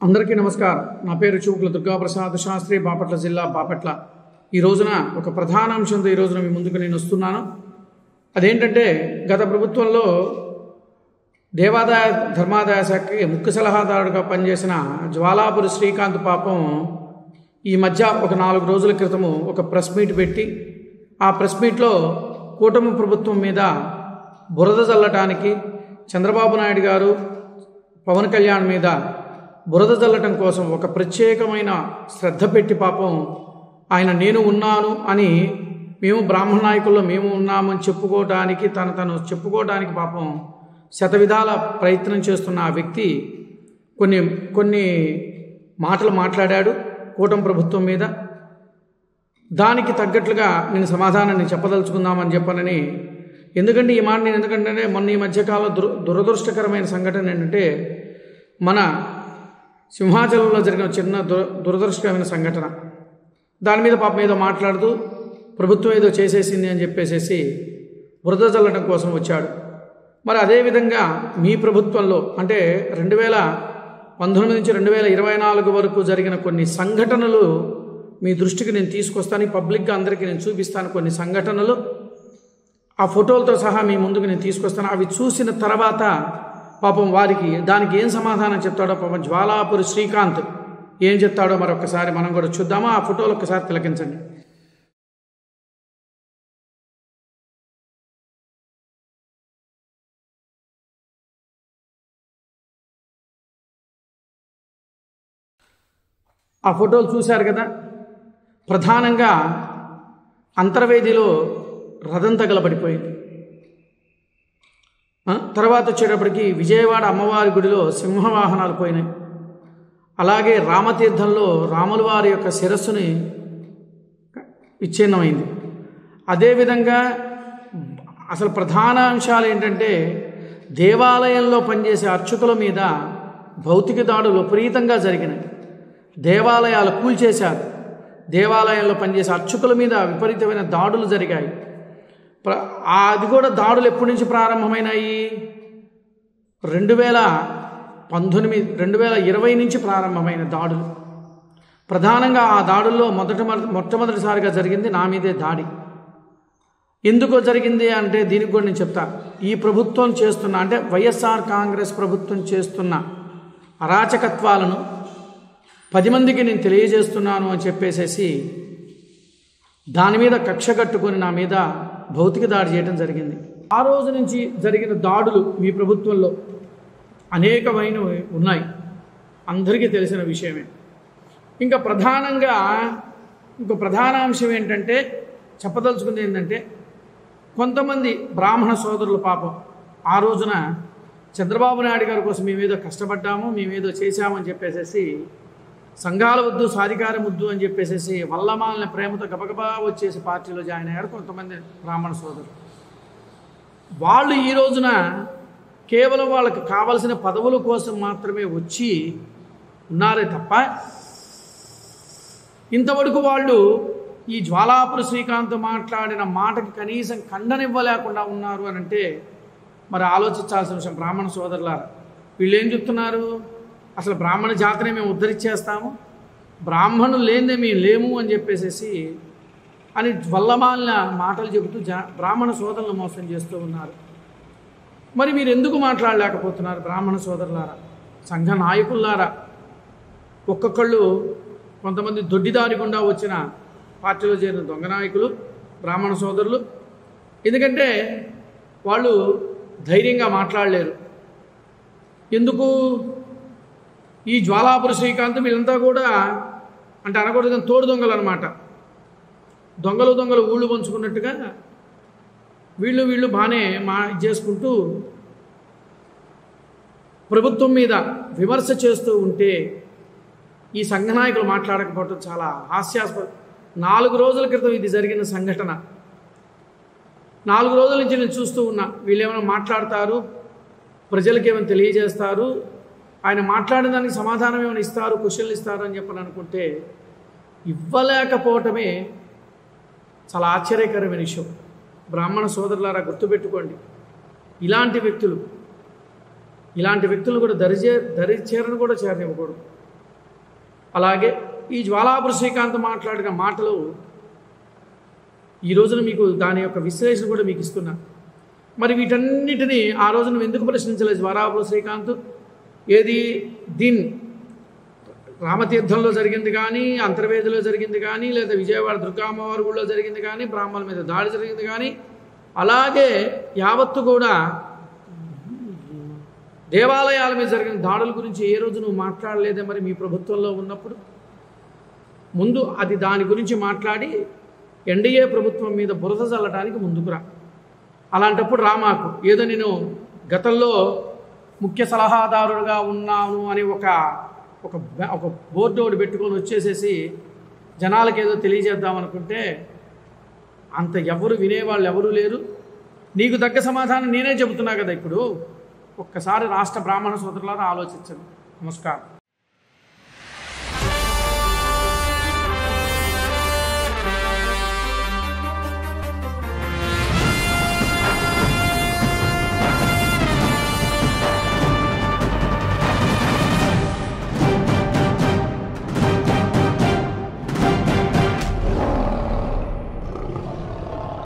అందరికీ నమస్కారం. నా పేరు చూకుల దుర్గాప్రసాద్ శాస్త్రి, బాపట్ల జిల్లా బాపట్ల. ఈ రోజున ఒక ప్రధాన అంశంతో ఈ రోజున మీ ముందుకు నేను వస్తున్నాను. అదేంటంటే, గత ప్రభుత్వంలో దేవాదాయ ధర్మాదాయ శాఖకి ముఖ్య సలహాదారుడిగా పనిచేసిన జ్వాలాపురి శ్రీకాంత్ పాపం ఈ మధ్య ఒక 4 రోజుల క్రితము ఒక ప్రెస్ మీట్ పెట్టి, ఆ ప్రెస్ మీట్లో కూటమి ప్రభుత్వం మీద బురద చల్లటానికి చంద్రబాబు నాయుడు గారు పవన్ కళ్యాణ్ మీద బురద చల్లటం కోసం ఒక ప్రత్యేకమైన శ్రద్ధ పెట్టి పాపం ఆయన నేను ఉన్నాను అని, మేము బ్రాహ్మణ నాయకుల్లో మేము ఉన్నామని చెప్పుకోవడానికి తను చెప్పుకోవడానికి పాపం శతవిధాల ప్రయత్నం చేస్తున్న ఆ వ్యక్తి కొన్ని మాటలు మాట్లాడాడు కూటమి ప్రభుత్వం మీద. దానికి తగ్గట్లుగా నేను సమాధానాన్ని చెప్పదలుచుకుందామని చెప్పానని. ఎందుకంటే ఈ మాట నేను ఎందుకంటే మొన్న ఈ మధ్యకాలం దురదృష్టకరమైన సంఘటన ఏంటంటే, మన సింహాచలంలో జరిగిన చిన్న దురదృష్టకరమైన సంఘటన. దాని మీద పాపం ఏదో మాట్లాడుతూ ప్రభుత్వం ఏదో చేసేసింది అని చెప్పేసి బురద చల్లడం కోసం వచ్చాడు. మరి అదేవిధంగా మీ ప్రభుత్వంలో అంటే 2019 నుంచి 2024 వరకు జరిగిన కొన్ని సంఘటనలు మీ దృష్టికి నేను తీసుకొస్తాను. పబ్లిక్గా అందరికీ నేను చూపిస్తాను కొన్ని సంఘటనలు, ఆ ఫోటోలతో సహా మీ ముందుకు నేను తీసుకొస్తాను. అవి చూసిన తర్వాత పాపం దానికి ఏం సమాధానం చెప్తాడో పాపం జ్వాలాపురి శ్రీకాంత్ ఏం చెప్తాడో మరొకసారి మనం కూడా చూద్దామా. ఆ ఫోటోలు ఒక్కసారి తిలకించండి. ఆ ఫోటోలు చూశారు కదా. ప్రధానంగా అంతర్వేదిలో రథం తగలబడిపోయింది. తర్వాత వచ్చేటప్పటికి విజయవాడ అమ్మవారి గుడిలో సింహవాహనాలు పోయినాయి. అలాగే రామతీర్థంలో రాముల వారి యొక్క శిరస్సుని విచ్ఛిన్నమైంది. అదేవిధంగా అసలు ప్రధాన అంశాలు ఏంటంటే, దేవాలయంలో పనిచేసే అర్చకుల మీద భౌతిక దాడులు విపరీతంగా జరిగినాయి. దేవాలయాలు కూల్చేశారు. దేవాలయంలో పనిచేసే అర్చకుల మీద విపరీతమైన దాడులు జరిగాయి. అది కూడా దాడులు ఎప్పటి నుంచి ప్రారంభమైనాయి? 2020 నుంచి ప్రారంభమైన దాడులు. ప్రధానంగా ఆ దాడుల్లో మొట్టమొదటిసారిగా జరిగింది నా మీదే దాడి. ఎందుకో జరిగింది అంటే దీనికి కూడా నేను చెప్తా. ఈ ప్రభుత్వం చేస్తున్న అంటే వైఎస్ఆర్ కాంగ్రెస్ ప్రభుత్వం చేస్తున్న అరాచకత్వాలను 10 మందికి నేను తెలియజేస్తున్నాను అని చెప్పేసి దాని మీద కక్ష కట్టుకొని నా మీద భౌతిక దాడి చేయడం జరిగింది. ఆ రోజు నుంచి జరిగిన దాడులు మీ ప్రభుత్వంలో అనేకమైనవి ఉన్నాయి, అందరికీ తెలిసిన విషయమే. ఇంకా ప్రధానంగా ఇంకో ప్రధాన అంశం ఏంటంటే, చెప్పదలుచుకుంది ఏంటంటే, కొంతమంది బ్రాహ్మణ సోదరులు పాపం ఆ రోజున చంద్రబాబు నాయుడు గారి కోసం మేమేదో కష్టపడ్డాము, మేమేదో చేశామని చెప్పేసి సంఘాల వద్దు సాధికారం వద్దు అని చెప్పేసి వల్లమాలని ప్రేమతో గబగబా వచ్చేసి పార్టీలో జాయిన్ అయ్యారు కొంతమంది బ్రాహ్మణ సోదరులు. వాళ్ళు ఈ రోజున కేవలం వాళ్ళకి కావలసిన పదవుల కోసం మాత్రమే వచ్చి ఉన్నారే తప్ప, ఇంతవరకు వాళ్ళు ఈ జ్వాలాపురి శ్రీకాంత్ మాట్లాడిన మాటకి కనీసం ఖండనివ్వలేకుండా ఉన్నారు అని అంటే మరి ఆలోచించాల్సిన విషయం. బ్రాహ్మణ సోదరులారా, వీళ్ళు ఏం చెప్తున్నారు? అసలు బ్రాహ్మణ జాతిని మేము ఉద్ధరించేస్తాము, బ్రాహ్మణులు లేనిదే మేము లేము అని చెప్పేసి అని వల్లమాలిన మాటలు చెబుతూ బ్రాహ్మణ సోదరులను మోసం చేస్తూ ఉన్నారు. మరి మీరు ఎందుకు మాట్లాడలేకపోతున్నారు బ్రాహ్మణ సోదరులారా, సంఘ నాయకులారా? ఒక్కొక్కళ్ళు కొంతమంది దొడ్డిదారి గుండా వచ్చిన పార్టీలో చేరిన దొంగ నాయకులు బ్రాహ్మణ సోదరులు. ఎందుకంటే వాళ్ళు ధైర్యంగా మాట్లాడలేరు. ఎందుకు? ఈ జ్వాలాపురి శ్రీకాంత్ వీళ్ళంతా కూడా అంటే అనకూడదు కానీ తోడు దొంగలు అనమాట. దొంగలు ఊళ్ళు పంచుకున్నట్టుగా వీళ్ళు బాగానే చేసుకుంటూ ప్రభుత్వం మీద విమర్శ చేస్తూ ఉంటే ఈ సంఘ నాయకులు మాట్లాడకపోవడం చాలా హాస్యాస్పదం. 4 రోజుల క్రితం ఇది జరిగిన సంఘటన. 4 రోజుల నుంచి నేను చూస్తూ ఉన్నా. వీళ్ళు ఏమైనా మాట్లాడతారు, ప్రజలకు ఏమైనా తెలియజేస్తారు, ఆయన మాట్లాడిన దానికి సమాధానం ఏమైనా ఇస్తారు, క్వశ్చన్లు ఇస్తారు అని చెప్పని అనుకుంటే ఇవ్వలేకపోవటమే చాలా ఆశ్చర్యకరమైన విషయం. బ్రాహ్మణ సోదరులారా గుర్తుపెట్టుకోండి, ఇలాంటి వ్యక్తులు కూడా దరి చేరను కూడా చేరనివ్వకూడదు. అలాగే ఈ జ్వాలాపురి శ్రీకాంత్ మాట్లాడిన మాటలు ఈ రోజున మీకు దాని యొక్క విశ్లేషణ కూడా మీకు ఇస్తున్నా. మరి వీటన్నిటినీ ఆ రోజు నువ్వు ఎందుకు ప్రశ్నించలేదు? జ్వాలాపురి శ్రీకాంత్ ఏది దీన్ రామతీర్థంలో జరిగింది కానీ, అంతర్వేదిలో జరిగింది కానీ, లేదా విజయవాడ దుర్గామ్మవారి గుడిలో జరిగింది కానీ, బ్రాహ్మణుల మీద దాడి జరిగింది కానీ, అలాగే యావత్తు కూడా దేవాలయాల మీద జరిగిన దాడుల గురించి ఏ రోజు నువ్వు మాట్లాడలేదే? మరి మీ ప్రభుత్వంలో ఉన్నప్పుడు ముందు అది దాని గురించి మాట్లాడి ఎన్డీఏ ప్రభుత్వం మీద బురద చల్లడానికి ముందుకురా. అలాంటప్పుడు రామాకు ఏదో నేను గతంలో ముఖ్య సలహాదారుడుగా ఉన్నాను అని ఒక బోర్డు ఒకటి పెట్టుకొని వచ్చేసేసి జనాలకు ఏదో తెలియజేద్దామనుకుంటే అంత ఎవరు వినేవాళ్ళు ఎవరూ లేరు. నీకు తగ్గ సమాధానం నేనే చెబుతున్నా కదా. ఇప్పుడు ఒక్కసారి రాష్ట్ర బ్రాహ్మణ సోదరులారా ఆలోచించండి. నమస్కారం.